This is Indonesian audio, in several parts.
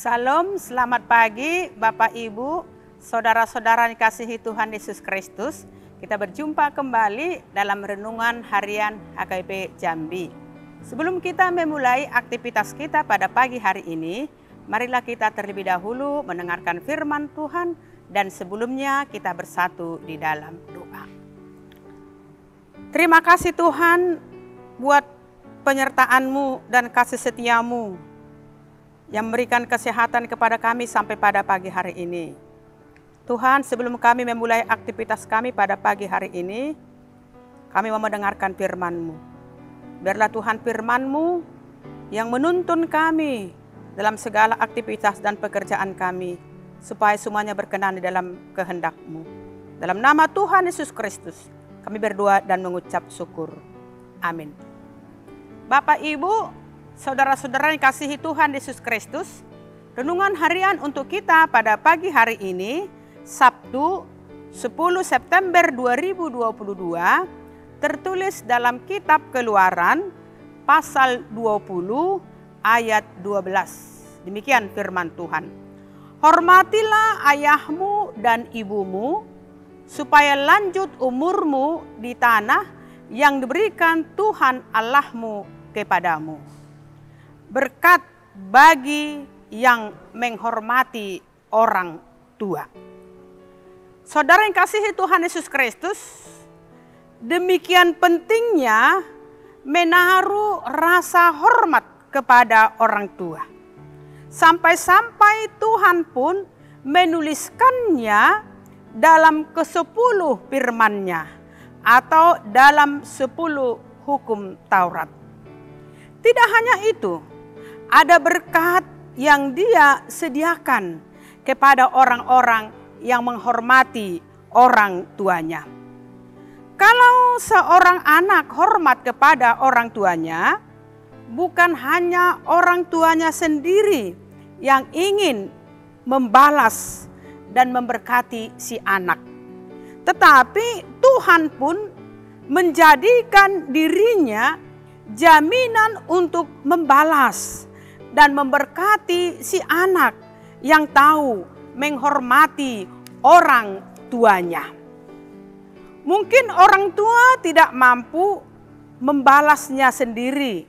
Salam, selamat pagi Bapak Ibu, saudara-saudara yang dikasihi Tuhan Yesus Kristus. Kita berjumpa kembali dalam renungan harian HKBP Jambi. Sebelum kita memulai aktivitas kita pada pagi hari ini, marilah kita terlebih dahulu mendengarkan firman Tuhan dan sebelumnya kita bersatu di dalam doa. Terima kasih Tuhan buat penyertaan-Mu dan kasih setia-Mu yang memberikan kesehatan kepada kami sampai pada pagi hari ini. Tuhan, sebelum kami memulai aktivitas kami pada pagi hari ini, kami mau mendengarkan firman-Mu. Biarlah Tuhan firman-Mu yang menuntun kami dalam segala aktivitas dan pekerjaan kami, supaya semuanya berkenan di dalam kehendak-Mu. Dalam nama Tuhan Yesus Kristus, kami berdoa dan mengucap syukur. Amin. Bapak, Ibu, saudara-saudara yang dikasihi Tuhan Yesus Kristus, renungan harian untuk kita pada pagi hari ini, Sabtu 10 September 2022, tertulis dalam kitab Keluaran pasal 20 ayat 12. Demikian firman Tuhan. Hormatilah ayahmu dan ibumu, supaya lanjut umurmu di tanah yang diberikan Tuhan Allahmu kepadamu. Berkat bagi yang menghormati orang tua. Saudara yang kasihi Tuhan Yesus Kristus, demikian pentingnya menaruh rasa hormat kepada orang tua. Sampai-sampai Tuhan pun menuliskannya dalam ke-10 firman-Nya atau dalam 10 hukum Taurat. Tidak hanya itu, ada berkat yang Dia sediakan kepada orang-orang yang menghormati orang tuanya. Kalau seorang anak hormat kepada orang tuanya, bukan hanya orang tuanya sendiri yang ingin membalas dan memberkati si anak, tetapi Tuhan pun menjadikan dirinya jaminan untuk membalas dan memberkati si anak yang tahu menghormati orang tuanya. Mungkin orang tua tidak mampu membalasnya sendiri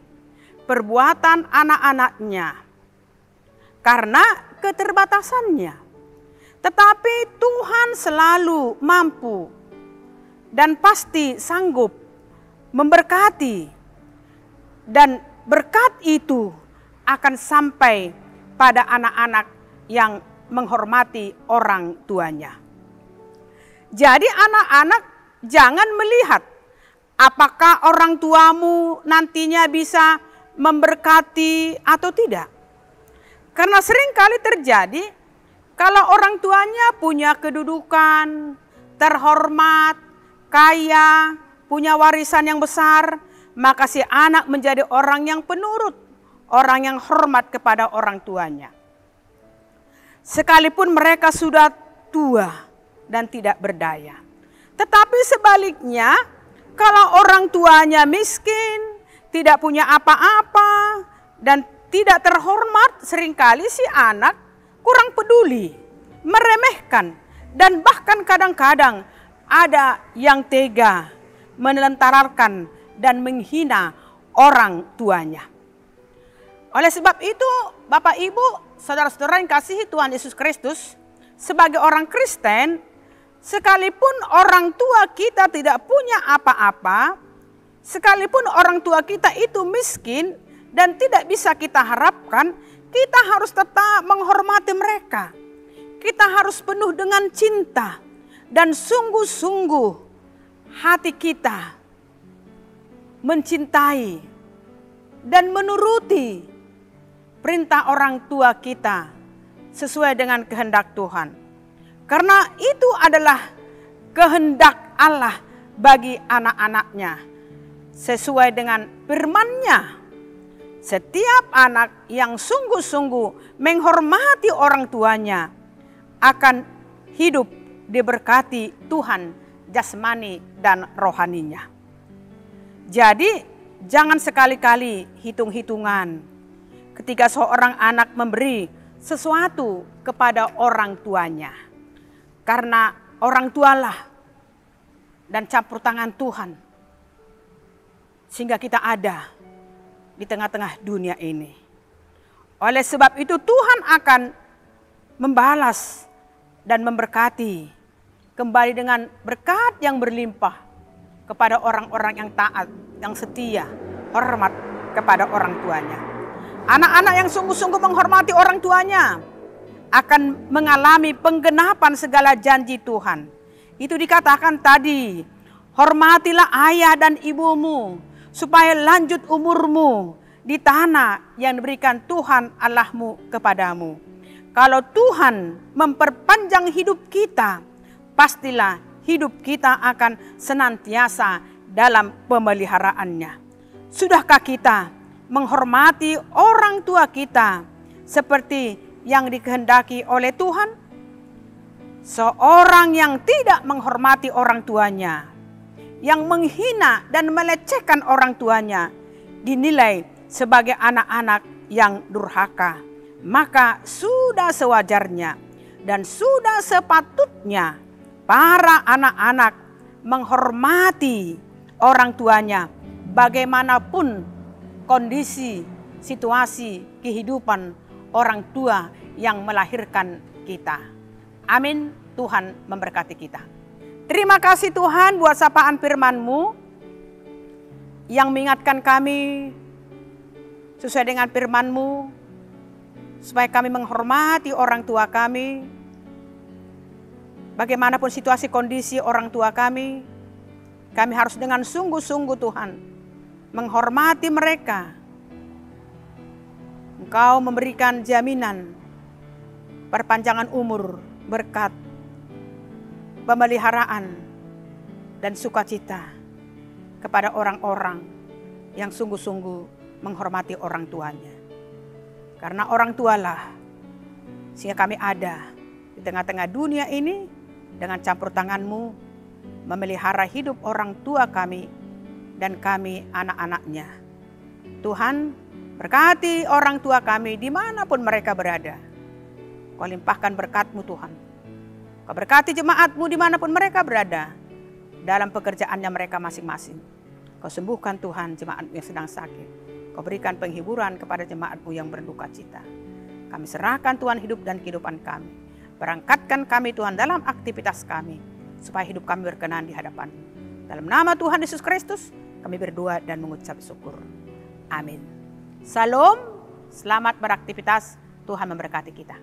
perbuatan anak-anaknya karena keterbatasannya. Tetapi Tuhan selalu mampu dan pasti sanggup memberkati, dan berkat itu akan sampai pada anak-anak yang menghormati orang tuanya. Jadi anak-anak jangan melihat apakah orang tuamu nantinya bisa memberkati atau tidak. Karena seringkali terjadi kalau orang tuanya punya kedudukan, terhormat, kaya, punya warisan yang besar, maka si anak menjadi orang yang penurut, orang yang hormat kepada orang tuanya. Sekalipun mereka sudah tua dan tidak berdaya. Tetapi sebaliknya, kalau orang tuanya miskin, tidak punya apa-apa, dan tidak terhormat, seringkali si anak kurang peduli, meremehkan, dan bahkan kadang-kadang ada yang tega menelantarkan dan menghina orang tuanya. Oleh sebab itu, Bapak Ibu, saudara-saudara yang kasihi Tuhan Yesus Kristus, sebagai orang Kristen, sekalipun orang tua kita tidak punya apa-apa, sekalipun orang tua kita itu miskin dan tidak bisa kita harapkan, kita harus tetap menghormati mereka. Kita harus penuh dengan cinta dan sungguh-sungguh hati kita mencintai dan menuruti perintah orang tua kita sesuai dengan kehendak Tuhan. Karena itu adalah kehendak Allah bagi anak-anaknya. Sesuai dengan firman-Nya. Setiap anak yang sungguh-sungguh menghormati orang tuanya akan hidup diberkati Tuhan jasmani dan rohaninya. Jadi jangan sekali-kali hitung-hitungan ketika seorang anak memberi sesuatu kepada orang tuanya. Karena orang tualah dan campur tangan Tuhan sehingga kita ada di tengah-tengah dunia ini. Oleh sebab itu Tuhan akan membalas dan memberkati kembali dengan berkat yang berlimpah kepada orang-orang yang taat, yang setia, hormat kepada orang tuanya. Anak-anak yang sungguh-sungguh menghormati orang tuanya akan mengalami penggenapan segala janji Tuhan. Itu dikatakan tadi, hormatilah ayah dan ibumu supaya lanjut umurmu di tanah yang diberikan Tuhan Allahmu kepadamu. Kalau Tuhan memperpanjang hidup kita, pastilah hidup kita akan senantiasa dalam pemeliharaannya. Sudahkah kita menghormati orang tua kita seperti yang dikehendaki oleh Tuhan? Seorang yang tidak menghormati orang tuanya, yang menghina dan melecehkan orang tuanya, dinilai sebagai anak-anak yang durhaka. Maka sudah sewajarnya dan sudah sepatutnya para anak-anak menghormati orang tuanya bagaimanapun kondisi, situasi, kehidupan orang tua yang melahirkan kita. Amin. Tuhan memberkati kita. Terima kasih Tuhan buat sapaan firman-Mu yang mengingatkan kami sesuai dengan firman-Mu supaya kami menghormati orang tua kami. Bagaimanapun situasi kondisi orang tua kami harus dengan sungguh-sungguh Tuhan menghormati mereka. Engkau memberikan jaminan perpanjangan umur, berkat, pemeliharaan, dan sukacita kepada orang-orang yang sungguh-sungguh menghormati orang tuanya. Karena orang tualah sehingga kami ada di tengah-tengah dunia ini dengan campur tangan-Mu memelihara hidup orang tua kami dan kami anak-anaknya. Tuhan, berkati orang tua kami dimanapun mereka berada. Kau limpahkan berkat-Mu Tuhan. Kau berkati jemaat-Mu dimanapun mereka berada dalam pekerjaannya mereka masing-masing. Kau sembuhkan Tuhan jemaat-Mu yang sedang sakit. Kau berikan penghiburan kepada jemaat-Mu yang berduka cita. Kami serahkan Tuhan hidup dan kehidupan kami. Berangkatkan kami Tuhan dalam aktivitas kami, supaya hidup kami berkenan di hadapan-Mu. Dalam nama Tuhan Yesus Kristus, kami berdoa dan mengucap syukur. Amin. Salam, selamat beraktivitas, Tuhan memberkati kita.